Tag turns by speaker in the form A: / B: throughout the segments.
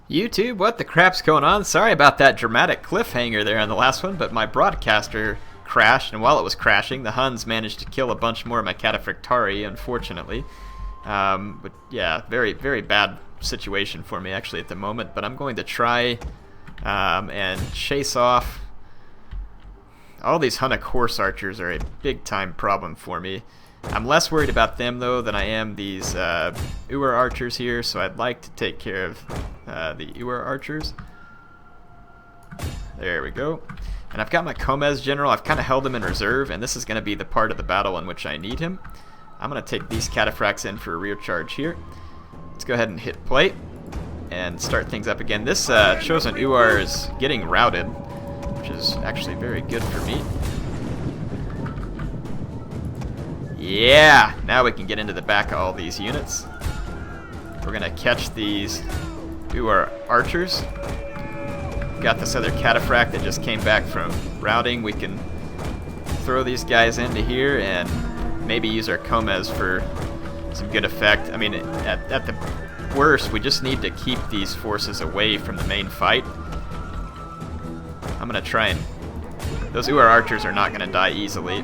A: YouTube, what the crap's going on? Sorry about that dramatic cliffhanger there on the last one, but my broadcaster crashed, and while it was crashing, the Huns managed to kill a bunch more of my HeirofCarthage, unfortunately. But yeah, very, very bad situation for me actually at the moment, but I'm going to try and chase off. All these Hunnic horse archers are a big time problem for me. I'm less worried about them though than I am these Uar archers here, so I'd like to take care of the Uar archers. There we go. And I've got my Comez general. I've kind of held him in reserve, and this is going to be the part of the battle in which I need him. I'm going to take these cataphracts in for a rear charge here. Let's go ahead and hit plate and start things up again. This chosen Uar is getting routed, which is actually very good for me. Yeah, now we can get into the back of all these units. We're gonna catch these Uar archers. Got this other cataphract that just came back from routing. We can throw these guys into here and maybe use our Comez for some good effect. I mean, at the worst, we just need to keep these forces away from the main fight. I'm gonna try and... Those Uar archers are not going to die easily.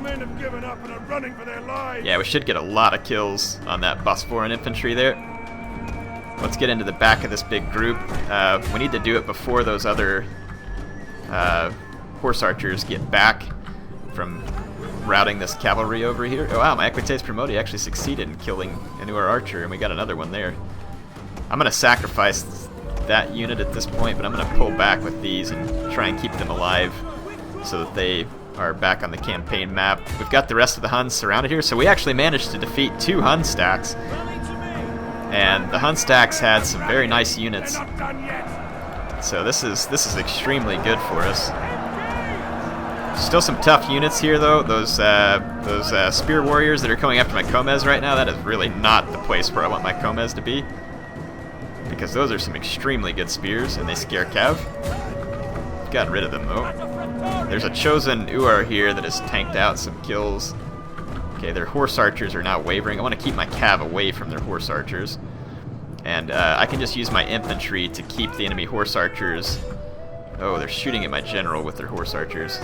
A: Yeah, we should get a lot of kills on that Bosphorian infantry there. Let's get into the back of this big group. We need to do it before those other horse archers get back from routing this cavalry over here. Oh wow, my Equites Promoti actually succeeded in killing an Uar archer, and we got another one there. I'm going to sacrifice that unit at this point, but I'm going to pull back with these and try and keep them alive, so that they are back on the campaign map. We've got the rest of the Huns surrounded here, so we actually managed to defeat 2 Hun stacks. And the Hun stacks had some very nice units. So this is extremely good for us. Still some tough units here though. Those spear warriors that are coming after my Comez right now, that is really not the place where I want my Comez to be, because those are some extremely good spears and they scare Cav. Got rid of them though. There's a chosen Uar here that has tanked out some kills. Okay, their horse archers are now wavering. I want to keep my cav away from their horse archers. And I can just use my infantry to keep the enemy horse archers. Oh, they're shooting at my general with their horse archers.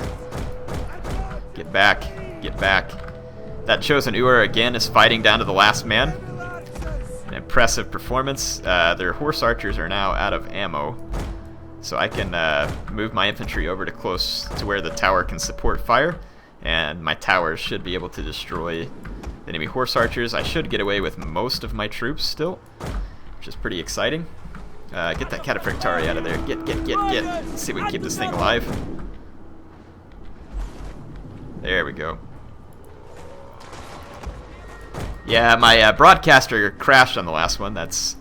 A: Get back, get back. That chosen Uar again is fighting down to the last man. An impressive performance. Their horse archers are now out of ammo. So I can move my infantry over to close to where the tower can support fire, and my towers should be able to destroy the enemy horse archers. I should get away with most of my troops still, which is pretty exciting. Get that cataphractari out of there. Get. Let's see if we can keep this thing alive. There we go. Yeah, my broadcaster crashed on the last one. That's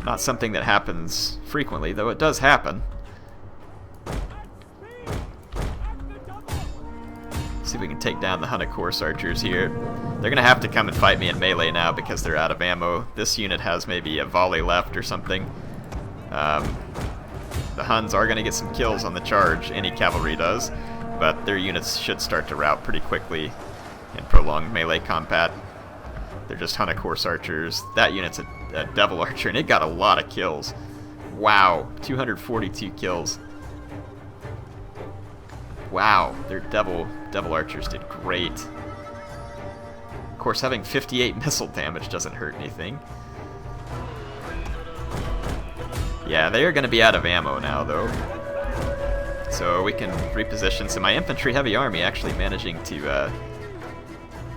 A: not something that happens frequently, though it does happen. See if we can take down the Hunnic horse archers here. They're gonna have to come and fight me in melee now because they're out of ammo. This unit has maybe a volley left or something. The Huns are gonna get some kills on the charge, any cavalry does, but their units should start to rout pretty quickly in prolonged melee combat. They're just Hunnic horse archers. That unit's a devil archer, and it got a lot of kills. Wow, 242 kills. Wow, their devil archers did great. Of course, having 58 missile damage doesn't hurt anything. Yeah, they are going to be out of ammo now, though. So we can reposition. So my infantry heavy army actually managing to...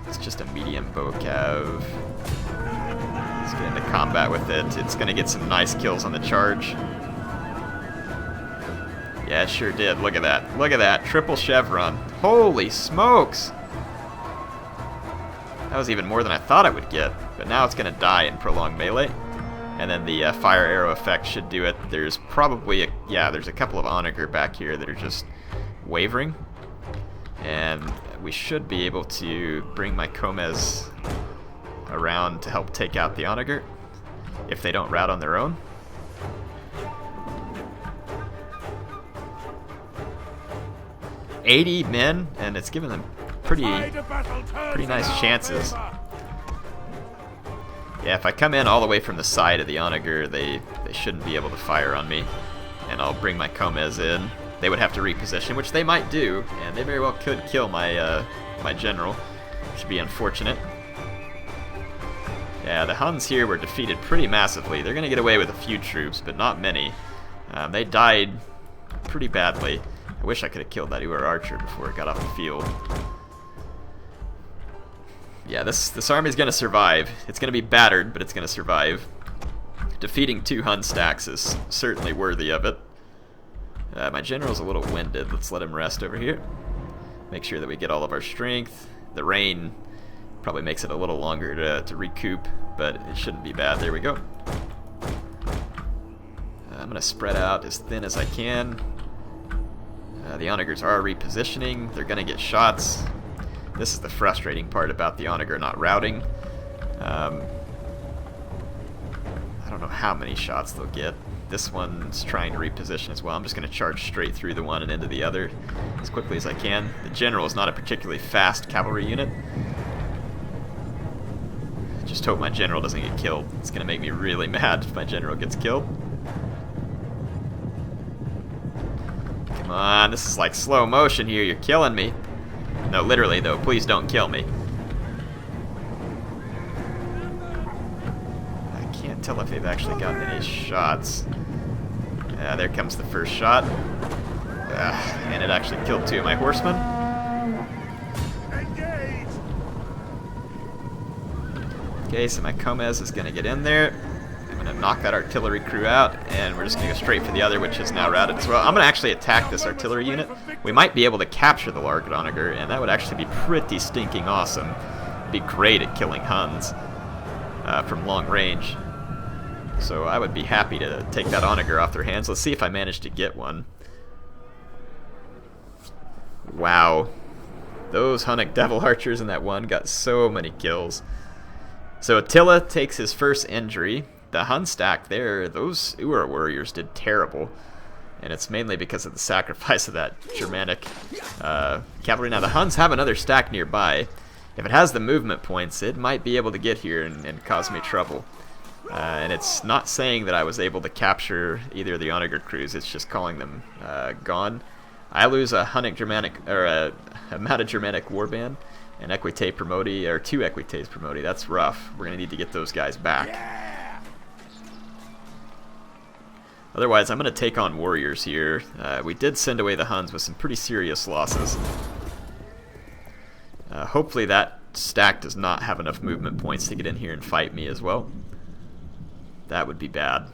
A: it's just a medium bow cav. Let's get into combat with it. It's going to get some nice kills on the charge. Yeah, it sure did. Look at that. Look at that. Triple chevron. Holy smokes! That was even more than I thought it would get. But now it's going to die in prolonged melee. And then the fire arrow effect should do it. There's probably there's a couple of onager back here that are just wavering. And we should be able to bring my Comez around to help take out the onager if they don't rout on their own. $80 men, and it's given them pretty nice chances. Yeah, if I come in all the way from the side of the onager, they shouldn't be able to fire on me. and I'll bring my Comez in. They would have to reposition, which they might do, and they very well could kill my my general, which would be unfortunate. Yeah, the Huns here were defeated pretty massively. They're going to get away with a few troops, but not many. They died pretty badly. I wish I could have killed that Uhr archer before it got off the field. Yeah, this army's going to survive. It's going to be battered, but it's going to survive. Defeating 2 Hun stacks is certainly worthy of it. My general's a little winded. Let's let him rest over here. Make sure that we get all of our strength. The rain probably makes it a little longer to recoup, but it shouldn't be bad. There we go. I'm going to spread out as thin as I can. The onagers are repositioning. They're going to get shots. This is the frustrating part about the onager not routing. I don't know how many shots they'll get. This one's trying to reposition as well. I'm just going to charge straight through the one and into the other as quickly as I can. The general is not a particularly fast cavalry unit. Just hope my general doesn't get killed. It's going to make me really mad if my general gets killed. Come on, this is like slow motion here. You're killing me. No, literally though. Please don't kill me. I can't tell if they've actually gotten any shots. There comes the first shot. And it actually killed 2 of my horsemen. Okay, so my Comez is going to get in there. I'm going to knock that artillery crew out, and we're just going to go straight for the other, which is now routed as well. I'm going to actually attack this artillery unit. We might be able to capture the Larget Onager, and that would actually be pretty stinking awesome. It'd be great at killing Huns from long range. So I would be happy to take that Onager off their hands. Let's see if I manage to get one. Wow. Those Hunnic Devil Archers in that one got so many kills. So Attila takes his first injury. The Hun stack there, those Uhr warriors did terrible. And it's mainly because of the sacrifice of that Germanic cavalry. Now the Huns have another stack nearby. If it has the movement points, it might be able to get here and cause me trouble. And it's not saying that I was able to capture either of the Onager crews, it's just calling them gone. I lose a Hunnic Germanic, or a mounted Germanic warband. And Equite Promoti, or 2 Equites Promoti, that's rough. We're going to need to get those guys back. Yeah. Otherwise, I'm going to take on warriors here. We did send away the Huns with some pretty serious losses. Hopefully that stack does not have enough movement points to get in here and fight me as well. That would be bad.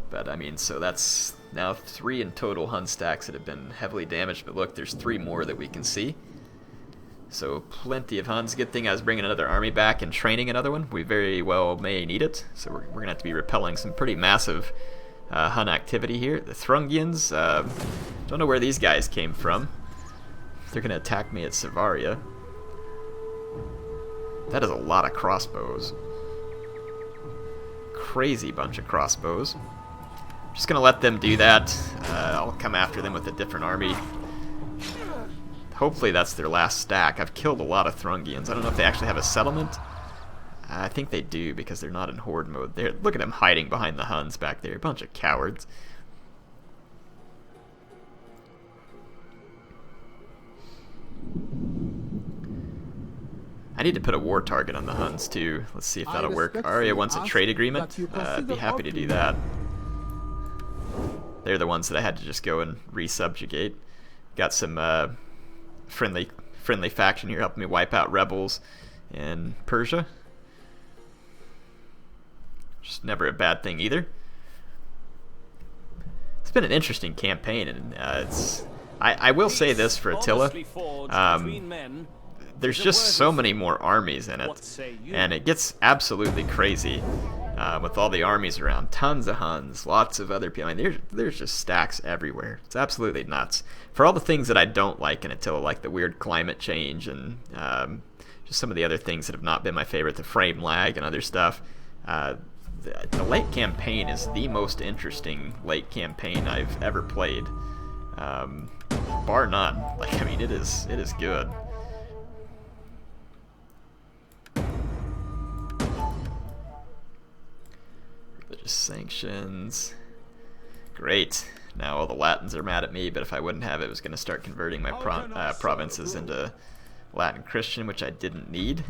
A: But, I mean, so that's now 3 in total Hun stacks that have been heavily damaged. But look, there's 3 more that we can see. So plenty of Huns. Good thing I was bringing another army back and training another one. We very well may need it. So we're going to have to be repelling some pretty massive Hun activity here. The Thrungians, don't know where these guys came from. They're going to attack me at Savaria. That is a lot of crossbows. Crazy bunch of crossbows. Just going to let them do that. I'll come after them with a different army. Hopefully that's their last stack. I've killed a lot of Thrungians. I don't know if they actually have a settlement. I think they do because they're not in horde mode. Look at them hiding behind the Huns back there. A bunch of cowards. I need to put a war target on the Huns too. Let's see if that'll work. Arya wants a trade agreement. I'd be happy to do that. They're the ones that I had to just go and re-subjugate. Got some friendly faction here helping me wipe out rebels in Persia. Just never a bad thing either. It's been an interesting campaign, and I will say this for Attila. There's just so many more armies in it, and it gets absolutely crazy with all the armies around. Tons of Huns, lots of other people. I mean, there's just stacks everywhere. It's absolutely nuts. For all the things that I don't like in Attila, like the weird climate change and just some of the other things that have not been my favorite, the frame lag and other stuff, the late campaign is the most interesting late campaign I've ever played, bar none. Like, I mean, it is good. Religious sanctions. Great. Now all the Latins are mad at me, but if I wouldn't have it, was going to start converting my provinces into Latin Christian, which I didn't need.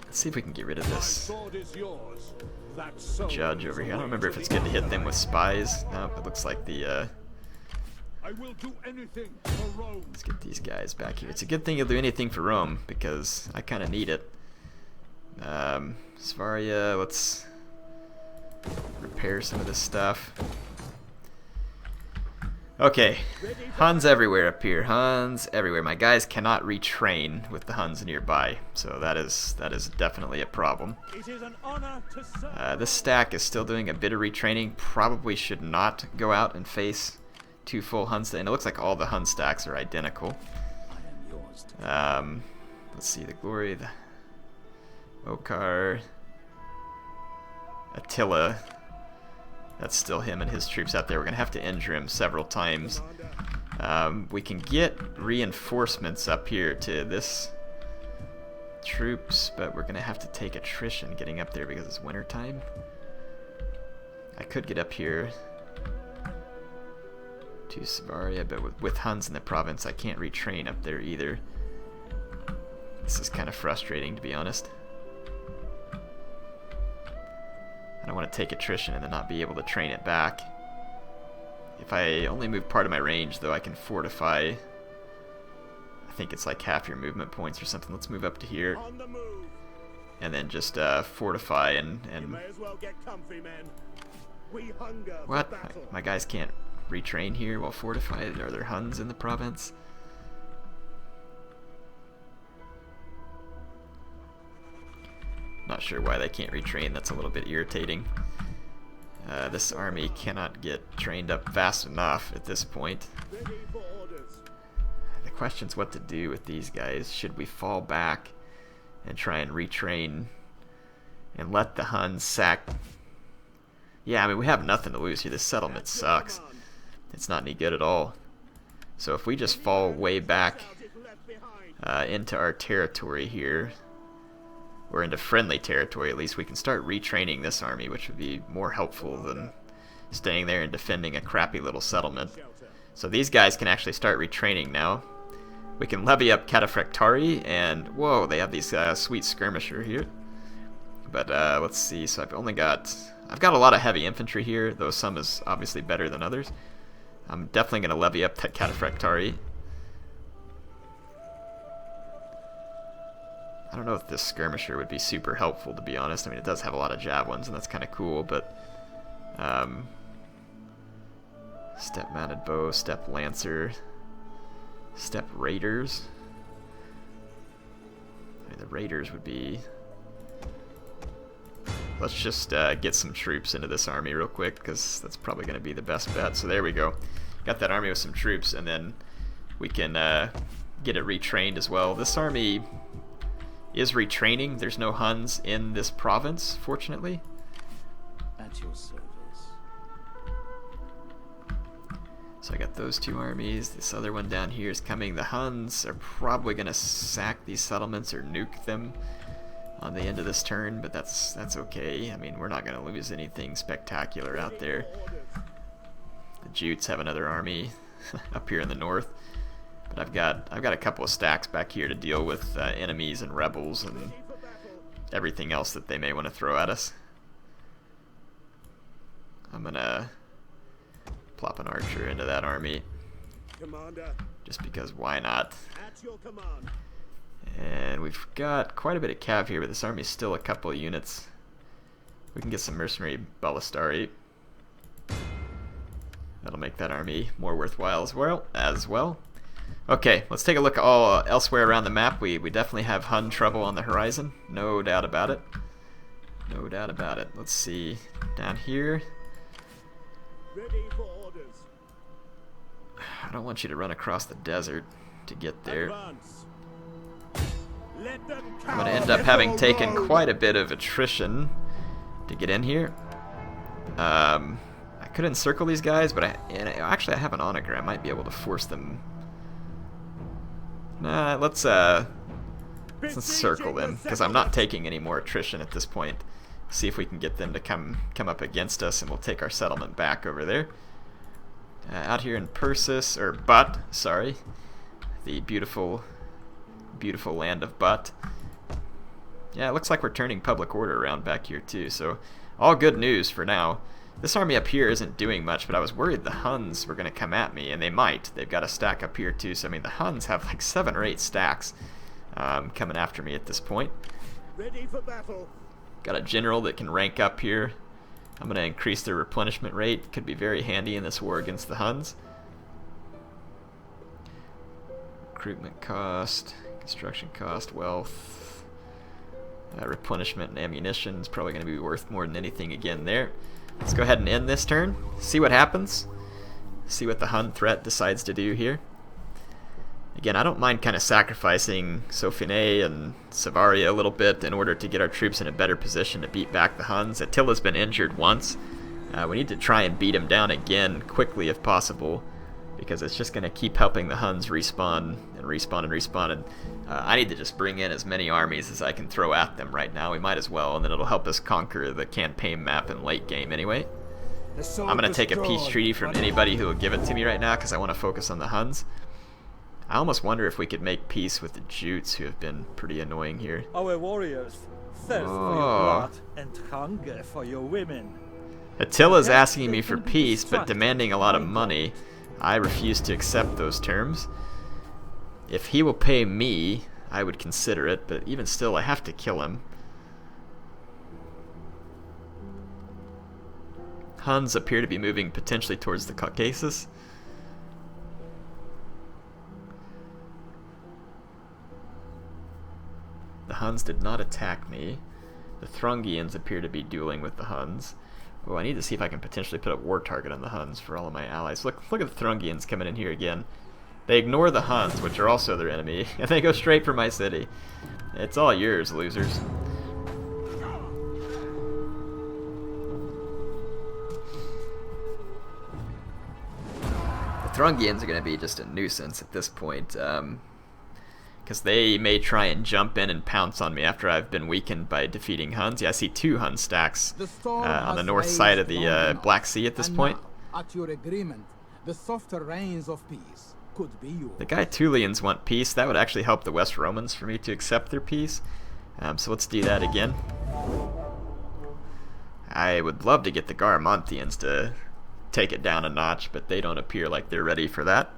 A: Let's see if we can get rid of this judge over here. I don't remember if it's good to hit them with spies. No, it looks like the... Let's get these guys back here. It's a good thing you'll do anything for Rome, because I kind of need it. Svaria, let's repair some of this stuff. Okay, Huns everywhere up here. Huns everywhere. My guys cannot retrain with the Huns nearby, so that is definitely a problem. This stack is still doing a bit of retraining. Probably should not go out and face 2 full Hun stacks. And it looks like all the Hun stacks are identical. Let's see, the Glory, the Okar, Attila. That's still him and his troops out there. We're going to have to injure him several times. We can get reinforcements up here to this troops, but we're going to have to take attrition getting up there because it's winter time. I could get up here to Svaria, but with Huns in the province, I can't retrain up there either. This is kind of frustrating, to be honest. I don't want to take attrition and then not be able to train it back. If I only move part of my range, though, I can fortify. I think it's like half your movement points or something. Let's move up to here. And then just fortify and... What? My guys can't retrain here while fortified? Are there Huns in the province? Not sure why they can't retrain. That's a little bit irritating. This army cannot get trained up fast enough at this point. The question's what to do with these guys. Should we fall back and try and retrain and let the Huns sack? Yeah, I mean, we have nothing to lose here. This settlement sucks. It's not any good at all. So if we just fall way back into our territory here, or into friendly territory at least, we can start retraining this army, which would be more helpful than staying there and defending a crappy little settlement. So these guys can actually start retraining now. We can levy up Cataphractari, and whoa, they have these sweet skirmisher here. But let's see, so I've got a lot of heavy infantry here, though some is obviously better than others. I'm definitely going to levy up that Cataphractari. I don't know if this skirmisher would be super helpful, to be honest. I mean, it does have a lot of javelins, and that's kind of cool, but... step-mounted bow, step lancer, step raiders. I mean, the raiders would be... Let's just get some troops into this army real quick, because that's probably going to be the best bet. So there we go. Got that army with some troops, and then we can get it retrained as well. This army is retraining. There's no Huns in this province, fortunately.
B: At your service.
A: So I got those 2 armies. This other one down here is coming. The Huns are probably going to sack these settlements or nuke them on the end of this turn, but that's okay. I mean, we're not going to lose anything spectacular out there. The Jutes have another army up here in the north. But I've got a couple of stacks back here to deal with enemies and rebels and everything else that they may want to throw at us. I'm gonna plop an archer into that army, just because why not? And we've got quite a bit of cav here, but this army is still a couple of units. We can get some mercenary ballistari. That'll make that army more worthwhile as well. Okay, let's take a look all elsewhere around the map. We definitely have Hun trouble on the horizon, no doubt about it. No doubt about it. Let's see down here.
B: Ready for orders.
A: I don't want you to run across the desert to get there.
B: Advance.
A: I'm going to end up having taken quite a bit of attrition to get in here. I could encircle these guys, but actually I have an onager. I might be able to force them. Nah, let's encircle them, because I'm not taking any more attrition at this point. See if we can get them to come up against us, and we'll take our settlement back over there. Out here in Persis, or Butt, sorry, the beautiful land of Butt. Yeah, it looks like we're turning public order around back here too, so all good news for now. This army up here isn't doing much, but I was worried the Huns were going to come at me, and they might. They've got a stack up here too, so I mean the Huns have like 7 or 8 stacks coming after me at this point.
B: Ready for battle.
A: Got a general that can rank up here. I'm going to increase their replenishment rate. Could be very handy in this war against the Huns. Recruitment cost, construction cost, wealth, replenishment and ammunition is probably going to be worth more than anything again there. Let's go ahead and end this turn. See what happens. See what the Hun threat decides to do here. Again, I don't mind kind of sacrificing Sofine and Savaria a little bit in order to get our troops in a better position to beat back the Huns. Attila's been injured once. We need to try and beat him down again quickly if possible, because it's just going to keep helping the Huns respawn and respawn and respawn. And I need to just bring in as many armies as I can throw at them right now. We might as well, and then it'll help us conquer the campaign map in late game anyway. I'm going to take a peace treaty from anybody who will give it to me right now because I want to focus on the Huns. I almost wonder if we could make peace with the Jutes, who have been pretty annoying here.
C: Our warriors thirst for your blood and hunger for your women.
A: Attila's asking me for peace, but demanding a lot of money. I refuse to accept those terms. If he will pay me, I would consider it, but even still, I have to kill him. Huns appear to be moving potentially towards the Caucasus. The Huns did not attack me. The Thrungians appear to be dueling with the Huns. Oh, I need to see if I can potentially put a war target on the Huns for all of my allies. Look at the Thrungians coming in here again. They ignore the Huns, which are also their enemy, and they go straight for my city. It's all yours, losers. The Thrungians are going to be just a nuisance at this point. Because they may try and jump in and pounce on me after I've been weakened by defeating Huns. Yeah, I see 2 Hun stacks on the north side of the Black Sea at this point.
D: At your agreement, the softer rains of peace could be yours.
A: The Gaetulians want peace. That would actually help the West Romans for me to accept their peace. So let's do that again. I would love to get the Garamantians to take it down a notch, but they don't appear like they're ready for that.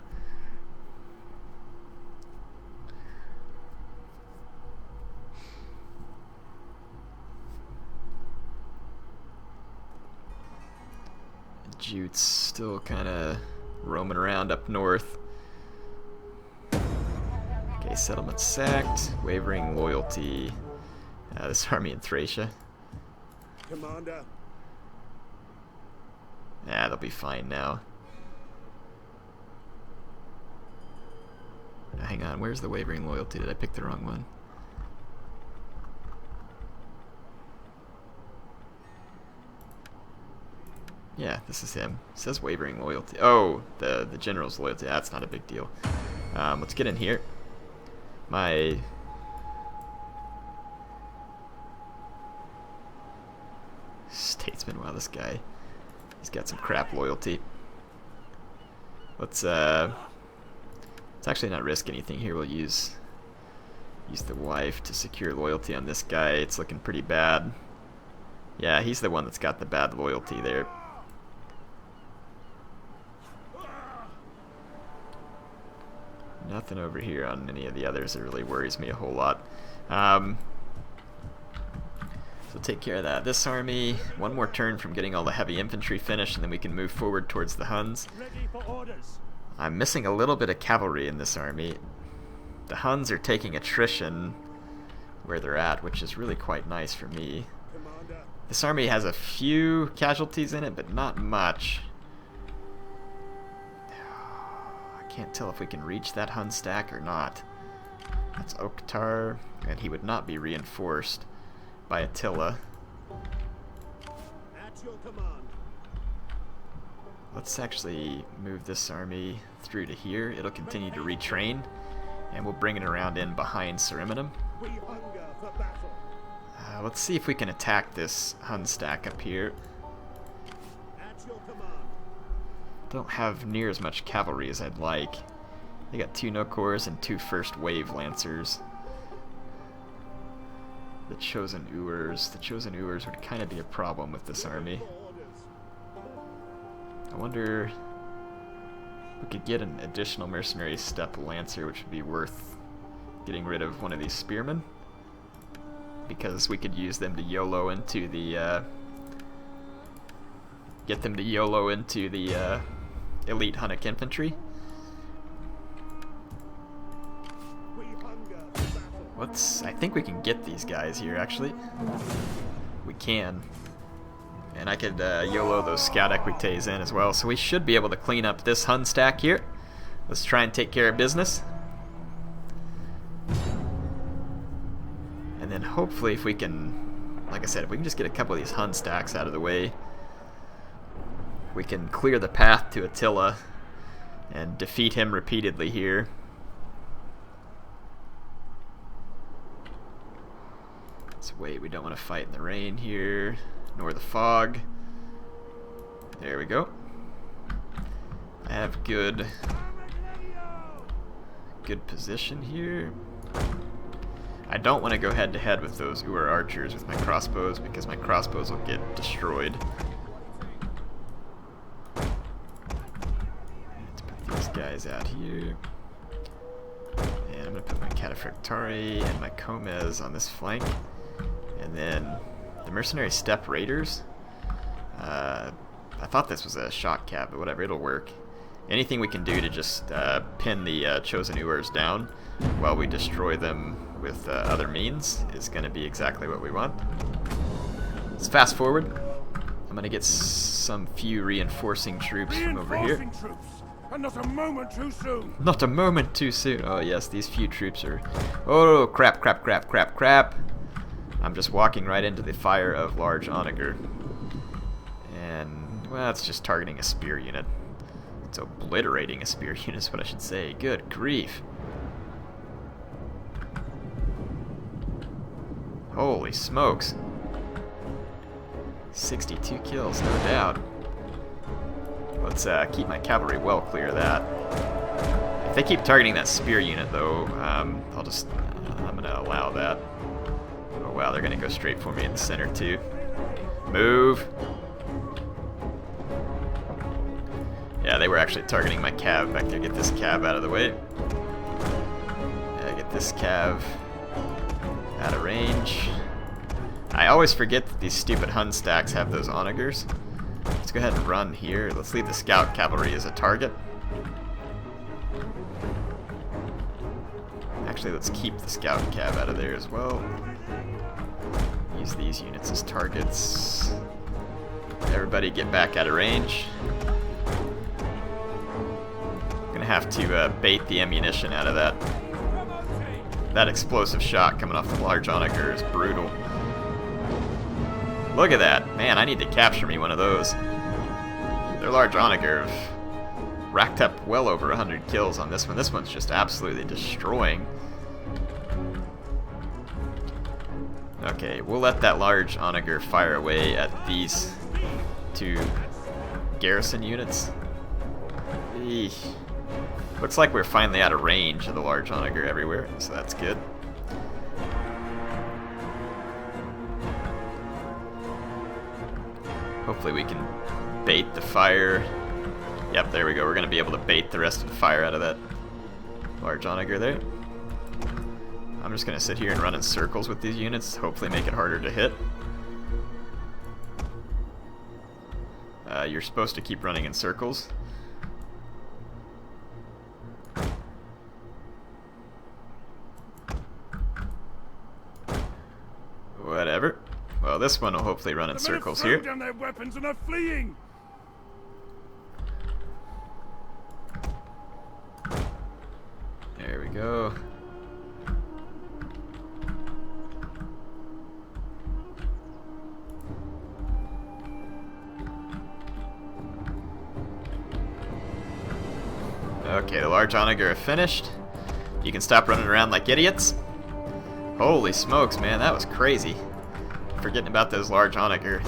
A: Jutes still kind of roaming around up north. Okay, settlement sacked. Wavering loyalty. This army in Thracia.
B: Commander.
A: Yeah, they'll be fine now. Hang on, where's the wavering loyalty? Did I pick the wrong one? Yeah, this is him. It says wavering loyalty. Oh, the general's loyalty. That's not a big deal. Let's get in here. My statesman. Wow, this guy. He's got some crap loyalty. Let's actually not risk anything here. We'll use the wife to secure loyalty on this guy. It's looking pretty bad. Yeah, he's the one that's got the bad loyalty there. Nothing over here on any of the others that really worries me a whole lot. So take care of that. This army, one more turn from getting all the heavy infantry finished, and then we can move forward towards the Huns.
B: Ready for orders.
A: I'm missing a little bit of cavalry in this army. The Huns are taking attrition where they're at, which is really quite nice for me.
B: Commander.
A: This army has a few casualties in it, but not much. Can't tell if we can reach that Hun stack or not. That's Oktar, and he would not be reinforced by Attila.
B: At your command.
A: Let's actually move this army through to here. It'll continue to retrain, and we'll bring it around in behind Ceriminum.
B: We hunger for battle.
A: Let's see if we can attack this Hun stack up here.
B: At your command.
A: Don't have near as much cavalry as I'd like. They got 2 no-cores and 2 first wave lancers. The chosen Ewers. The chosen Ewers would kind of be a problem with this army. I wonder if we could get an additional mercenary steppe lancer, which would be worth getting rid of one of these spearmen, because we could use them to YOLO into the get them to YOLO into the elite Hunnic infantry.
B: We hunger for battle.
A: I think we can get these guys here, actually. We can. And I could YOLO those scout equites in as well, so we should be able to clean up this Hun stack here. Let's try and take care of business. And then hopefully if we can, like I said, if we can just get a couple of these Hun stacks out of the way, we can clear the path to Attila and defeat him repeatedly here. Let's wait, we don't want to fight in the rain here, nor the fog. There we go. I have good position here. I don't want to go head to head with those Uer archers with my crossbows, because my crossbows will get destroyed. Let's put these guys out here. And I'm going to put my Cataphractari and my Comes on this flank. And then the mercenary steppe raiders. I thought this was a shock cap, but whatever, it'll work. Anything we can do to just pin the chosen Ewers down while we destroy them with other means is going to be exactly what we want. Let's fast forward. I'm going to get some few reinforcing troops from over here.
B: Troops, and not a moment too soon.
A: Not a moment too soon. Oh yes, these few troops are... Oh, crap, crap, crap, crap, crap. I'm just walking right into the fire of large onager. And, well, it's just targeting a spear unit. It's obliterating a spear unit is what I should say. Good grief. Holy smokes. 62 kills, no doubt. Let's keep my cavalry well clear of that. If they keep targeting that spear unit, though, I'm gonna allow that. Oh wow, they're gonna go straight for me in the center too. Move. Yeah, they were actually targeting my cav back there. Get this cav out of the way. Yeah, get this cav out of range. I always forget that these stupid Hun stacks have those onagers. Let's go ahead and run here. Let's leave the scout cavalry as a target. Actually, let's keep the scout cav out of there as well. Use these units as targets. Everybody get back out of range. Gonna have to bait the ammunition out of that. That explosive shot coming off the large onager is brutal. Look at that. Man, I need to capture me one of those. Their large onager have racked up well over 100 kills on this one. This one's just absolutely destroying. Okay, we'll let that large onager fire away at these 2 garrison units. Eesh. Looks like we're finally out of range of the large onager everywhere, so that's good. Hopefully we can bait the fire. Yep, there we go. We're going to be able to bait the rest of the fire out of that large onager there. I'm just going to sit here and run in circles with these units, hopefully make it harder to hit. You're supposed to keep running in circles. Whatever. Well, this one will hopefully run in circles here.
B: Down their weapons and are fleeing.
A: There we go. Okay, the large onager are finished. You can stop running around like idiots. Holy smokes, man, that was crazy. Forgetting about those large Honecker.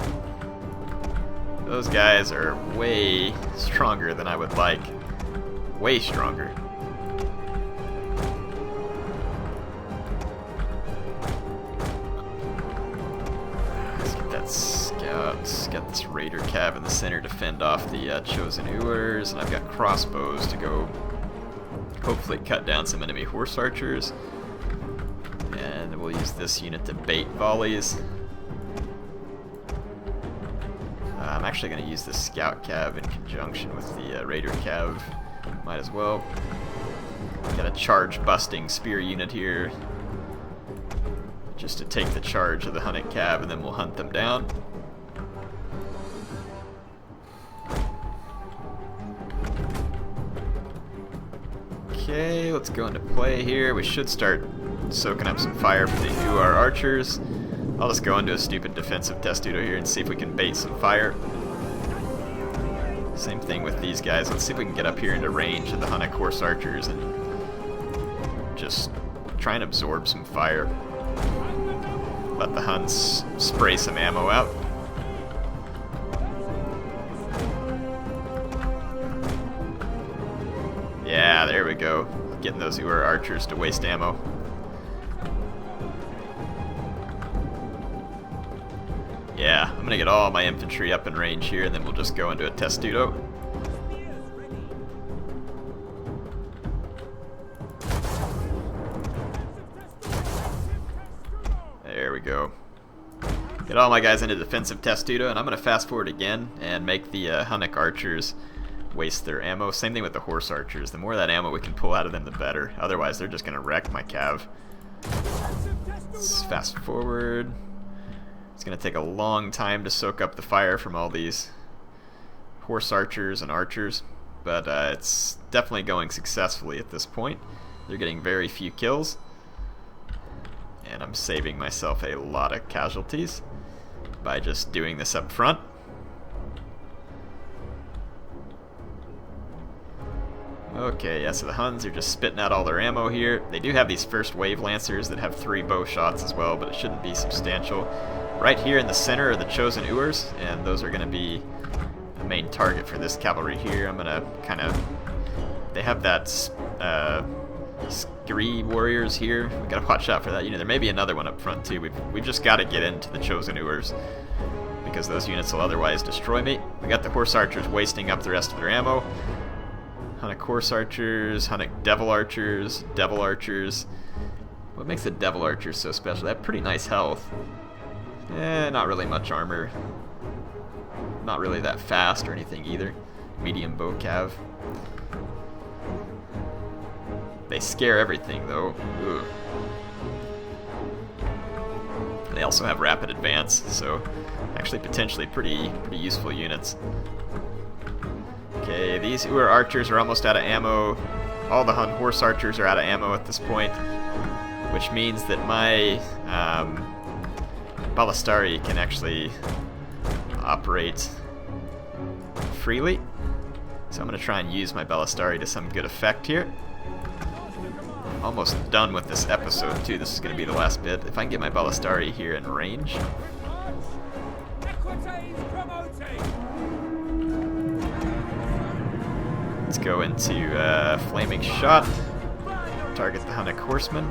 A: Those guys are way stronger than I would like. Way stronger. Let's get that scout. Got this raider cav in the center to fend off the chosen ewers, and I've got crossbows to go hopefully cut down some enemy horse archers. And we'll use this unit to bait volleys. I'm actually going to use the scout cav in conjunction with the raider cav. Might as well. Got a charge busting spear unit here, just to take the charge of the hunted cav, and then we'll hunt them down. Okay, let's go into play here. We should start soaking up some fire for the UR archers. I'll just go into a stupid defensive testudo here and see if we can bait some fire. Same thing with these guys. Let's see if we can get up here into range of the Hunnic horse archers and just try and absorb some fire. Let the Huns spray some ammo out. Yeah, there we go. Getting those UR archers to waste ammo. Yeah, I'm gonna get all my infantry up in range here, and then we'll just go into a testudo. There we go. Get all my guys into defensive testudo, and I'm gonna fast forward again and make the Hunnic archers waste their ammo. Same thing with the horse archers. The more of that ammo we can pull out of them, the better. Otherwise, they're just gonna wreck my cav. Let's fast forward. It's going to take a long time to soak up the fire from all these horse archers and archers, but it's definitely going successfully at this point. They're getting very few kills, and I'm saving myself a lot of casualties by just doing this up front. Okay, yeah, so the Huns are just spitting out all their ammo here. They do have these first wave lancers that have 3 bow shots as well, but it shouldn't be substantial. Right here in the center are the chosen ewers, and those are going to be the main target for this cavalry here. I'm going to kind of... They have that scree warriors here. We've got to watch out for that unit. There may be another one up front too. We've just got to get into the chosen ewers, because those units will otherwise destroy me. We got the horse archers wasting up the rest of their ammo. Hunnic horse archers, Hunnic devil archers, devil archers. What makes the devil archers so special? They have pretty nice health. Not really much armor. Not really that fast or anything either. Medium bow cav. They scare everything though. Ugh. They also have rapid advance, so actually potentially pretty useful units. Okay, these Ur archers are almost out of ammo. All the Hun horse archers are out of ammo at this point, which means that my Ballistari can actually operate freely. So I'm going to try and use my Ballistari to some good effect here. Almost done with this episode too. This is going to be the last bit. If I can get my Ballistari here in range. Let's go into flaming shot. Target the Hunnic horseman.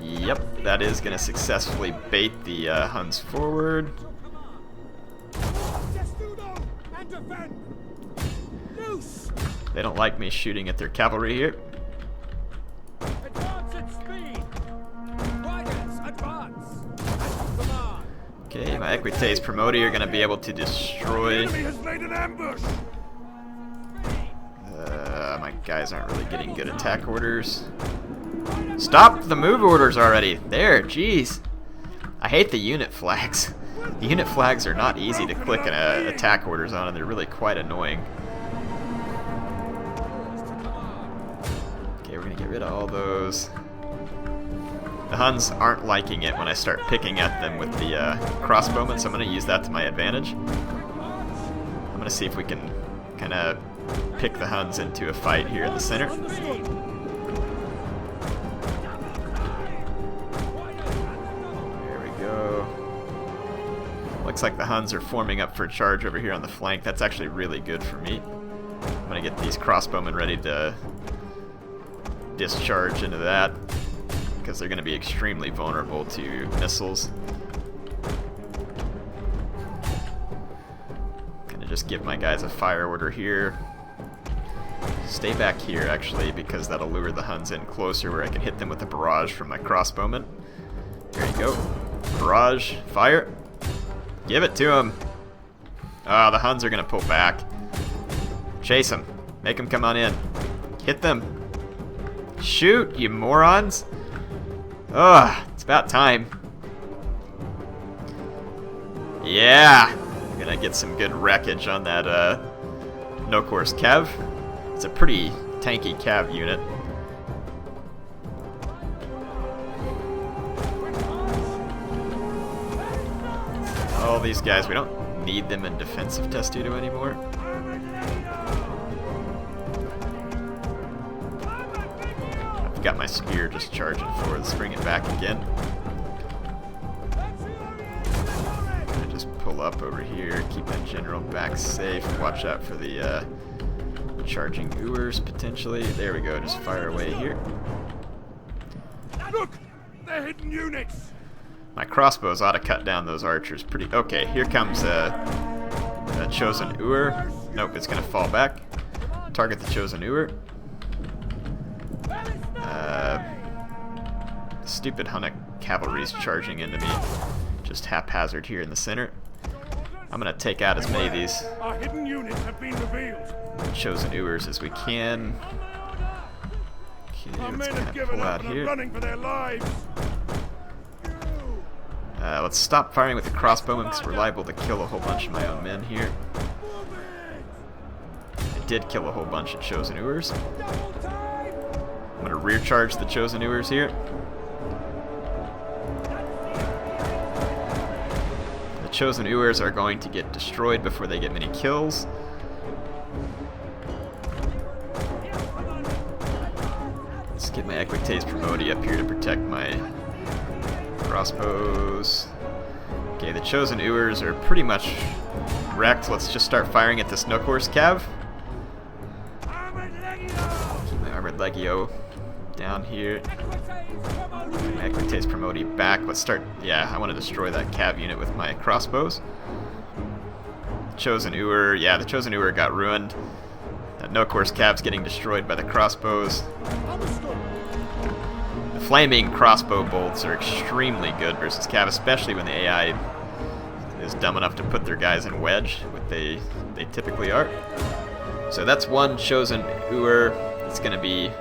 A: Yep, that is going to successfully bait the Huns forward. They don't like me shooting at their cavalry here. Okay, my Equites Promoti are going to be able to destroy. My guys aren't really getting good attack orders. Stop the move orders already! There, jeez. I hate the unit flags. The unit flags are not easy to click and attack orders on, and they're really quite annoying. Okay, we're gonna get rid of all those. The Huns aren't liking it when I start picking at them with the crossbowmen, so I'm gonna use that to my advantage. I'm gonna see if we can kind of pick the Huns into a fight here in the center. There we go. Looks like the Huns are forming up for a charge over here on the flank. That's actually really good for me. I'm gonna get these crossbowmen ready to discharge into that, because they're gonna be extremely vulnerable to missiles. Gonna just give my guys a fire order here. Stay back here, actually, because that'll lure the Huns in closer where I can hit them with a barrage from my crossbowmen. There you go. Barrage, fire. Give it to them. Ah, the Huns are gonna pull back. Chase them. Make them come on in. Hit them. Shoot, you morons. Ugh, it's about time. Yeah. Gonna get some good wreckage on that no-course Cav. It's a pretty tanky Cav unit. All these guys, we don't need them in defensive testudo anymore. I've got my spear just charging forward. Let's bring it back again. I just pull up over here, keep my general back safe. Watch out for the charging Ewers potentially. There we go, just fire away here.
B: Look! They're hidden units!
A: My crossbows ought to cut down those archers pretty... Okay, here comes a chosen Ewer. Nope, it's gonna fall back. Target the chosen Ewer. Stupid Hunnic cavalry's charging into me. Just haphazard here in the center. I'm gonna take out as many of these
B: Our hidden units have been revealed.
A: chosen Ewers as we can. Okay,
B: Our
A: let's
B: men
A: kind
B: have
A: of
B: given
A: pull
B: up
A: out
B: and are
A: here.
B: running for their lives.
A: Let's stop firing with the crossbowmen because we're liable to kill a whole bunch of my own men here. I did kill a whole bunch of chosen Ewers. I'm gonna rear charge the chosen Ewers here. The chosen Ewers are going to get destroyed before they get many kills. Let's get my Equites Promoti up here to protect my crossbows. Okay, the chosen Ewers are pretty much wrecked. Let's just start firing at this no-course Cav. Keep my Armored Legio down here. My Equites Promoti back. Let's start... Yeah, I want to destroy that Cav unit with my crossbows. Chosen Ewer... Yeah, the chosen Ewer got ruined. That no-course Cav's getting destroyed by the crossbows. The flaming crossbow bolts are extremely good versus Cav, especially when the AI is dumb enough to put their guys in wedge, what they typically are. So that's one chosen Ewer. It's going to be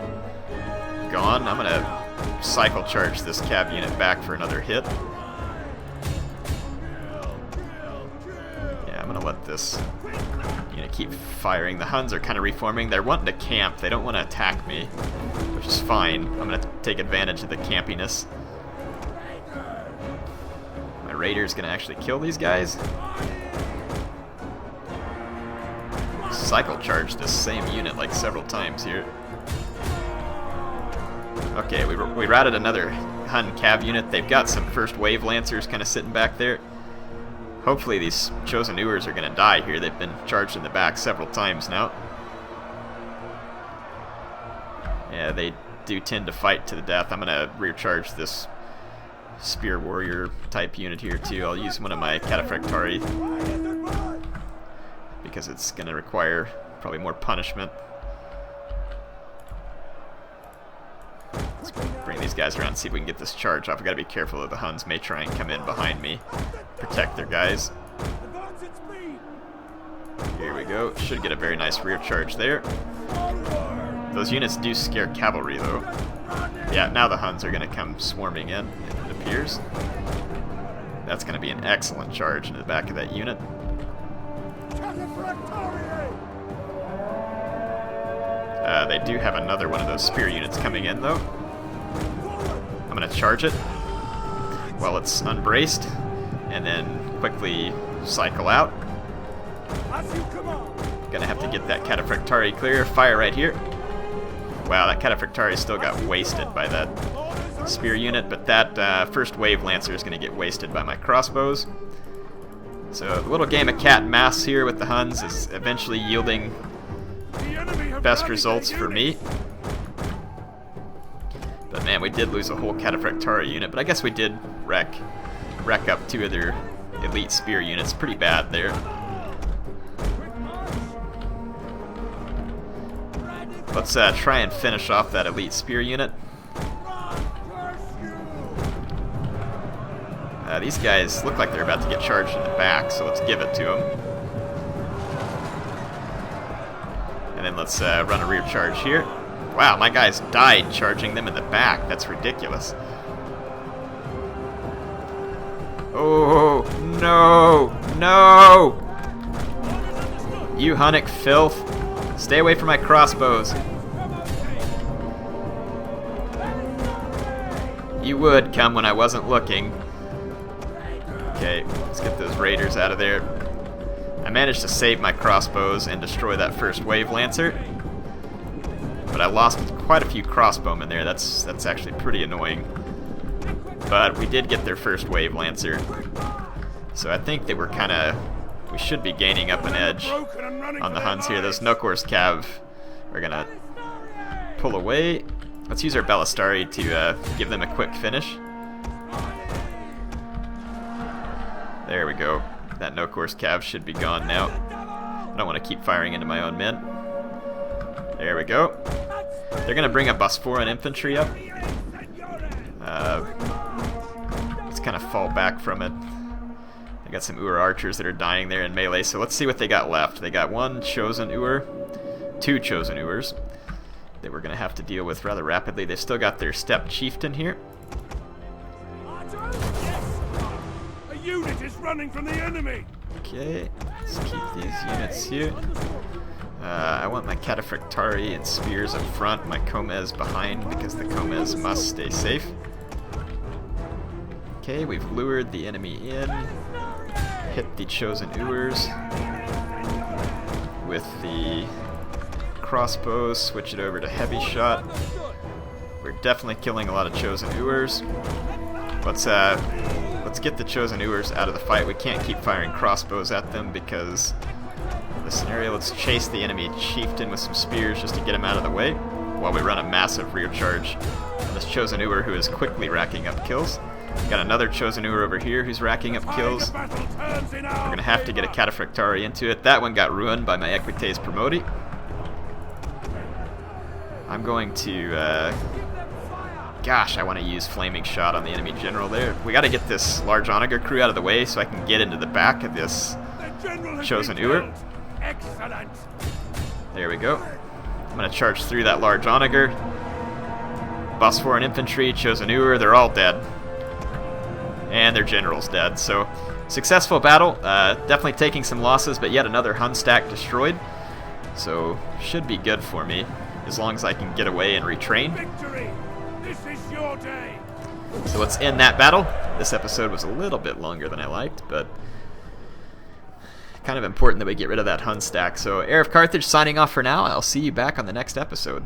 A: gone. I'm going to cycle charge this Cav unit back for another hit. Yeah, I'm going to let this unit keep firing. The Huns are kind of reforming. They're wanting to camp. They don't want to attack me, which is fine. I'm going to take advantage of the campiness. My Raider's going to actually kill these guys. Cycle charge this same unit like several times here. Okay, we routed another Hun Cav unit. They've got some first wave Lancers kind of sitting back there. Hopefully these chosen Ewers are going to die here. They've been charged in the back several times now. Yeah, they do tend to fight to the death. I'm going to rear charge this Spear Warrior type unit here too. I'll use one of my Cataphractari because it's going to require probably more punishment. Let's bring these guys around and see if we can get this charge off. We've got to be careful that the Huns may try and come in behind me, protect their guys. Here we go. Should get a very nice rear charge there. Those units do scare cavalry though. Yeah, now the Huns are going to come swarming in, it appears. That's going to be an excellent charge into the back of that unit. They do have another one of those spear units coming in though. I'm going to charge it while it's unbraced and then quickly cycle out.
B: As you command.
A: Gonna have to get that cataphractari clear. Fire right here. Wow, that cataphractari still got wasted by that spear unit, but that first wave lancer is gonna get wasted by my crossbows. So the little game of cat and mouse here with the Huns is eventually yielding
B: The enemy have
A: best
B: rallied
A: results
B: their
A: for me.
B: units.
A: But man, we did lose a whole cataphractari unit, but I guess we did wreck up 2 other elite spear units. Pretty bad there. Let's try and finish off that elite spear unit. These guys look like they're about to get charged in the back, so let's give it to them. And then let's run a rear charge here. Wow, my guys died charging them in the back. That's ridiculous. Oh, no! No! You Hunnic filth. Stay away from my crossbows. You would come when I wasn't looking. Okay, let's get those raiders out of there. I managed to save my crossbows and destroy that first wave lancer, but I lost quite a few crossbowmen there. That's actually pretty annoying. But we did get their first wave lancer, so I think that we should be gaining up an edge on the Huns here. Those Nokor's Cav are gonna pull away. Let's use our Ballistari to give them a quick finish. There we go. That Nokor's Cav should be gone now. I don't want to keep firing into my own men. There we go. They're going to bring a Bosporan infantry up. Let's kind of fall back from it. They got some Ur archers that are dying there in melee, so let's see what they got left. They got 1 chosen Ur, 2 chosen Urs that we're going to have to deal with rather rapidly. They've still got their steppe chieftain here.
B: A unit is running from the enemy.
A: Okay, let's keep these units here. I want my cataphractari and spears up front, my Comes behind, because the Comes must stay safe. Okay, we've lured the enemy in. Hit the chosen Urs with the crossbows, switch it over to heavy shot. We're definitely killing a lot of chosen Urs. Let's get the chosen Urs out of the fight. We can't keep firing crossbows at them because of the scenario. Let's chase the enemy chieftain with some spears just to get him out of the way while we run a massive rear charge on this chosen Ur who is quickly racking up kills. Got another chosen Ur over here who's racking up kills. We're going to have to get a cataphractari into it. That one got ruined by my Equites Promoti. I'm going to... Gosh, I want to use Flaming Shot on the enemy general there. We got to get this large onager crew out of the way so I can get into the back of this chosen Ur.
B: Excellent.
A: There we go. I'm going to charge through that large onager. Bosporan infantry, chosen Ur, they're all dead. And their general's dead. So, successful battle. Definitely taking some losses, but yet another Hun stack destroyed. So, should be good for me as long as I can get away and retrain.
B: Victory. This is your day.
A: So let's end that battle. This episode was a little bit longer than I liked, but kind of important that we get rid of that Hun stack. So HeirofCarthage signing off for now. I'll see you back on the next episode.